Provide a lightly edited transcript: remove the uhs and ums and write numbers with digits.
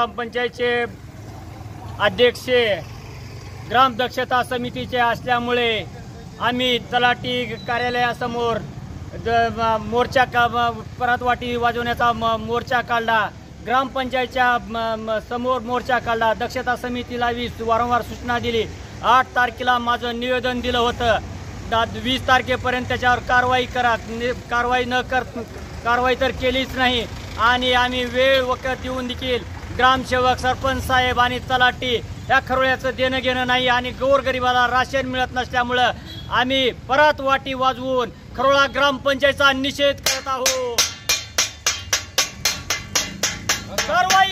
ग्रामपंचायतचे अध्यक्ष ग्राम दक्षता समितीचे असल्यामुळे आम्ही तलाठी कार्यालयासमोर मोर्चा परतवाटी वाजवण्याचा मोर्चा काढला। ग्रामपंचायतच्या समोर मोर्चा काढला। दक्षता समितीला वारंवार सूचना दिली। 8 तारखेला माझं निवेदन दिलं होतं, 20 तारखेपर्यंत त्याच्यावर कारवाई करा। कारवाई तर केलीच नाही आणि आम्ही वेळ वखत देऊन देखील ग्रामसेवक, सरपंच साहेब आणि तलाठी या खरोळ्याचं देणं घेणं नाही आणि गोरगरिबाला राशन मिळत नसल्यामुळं आम्ही परत वाटी वाजवून खरोळा ग्रामपंचायतचा निषेध करत आहोत। कारवाई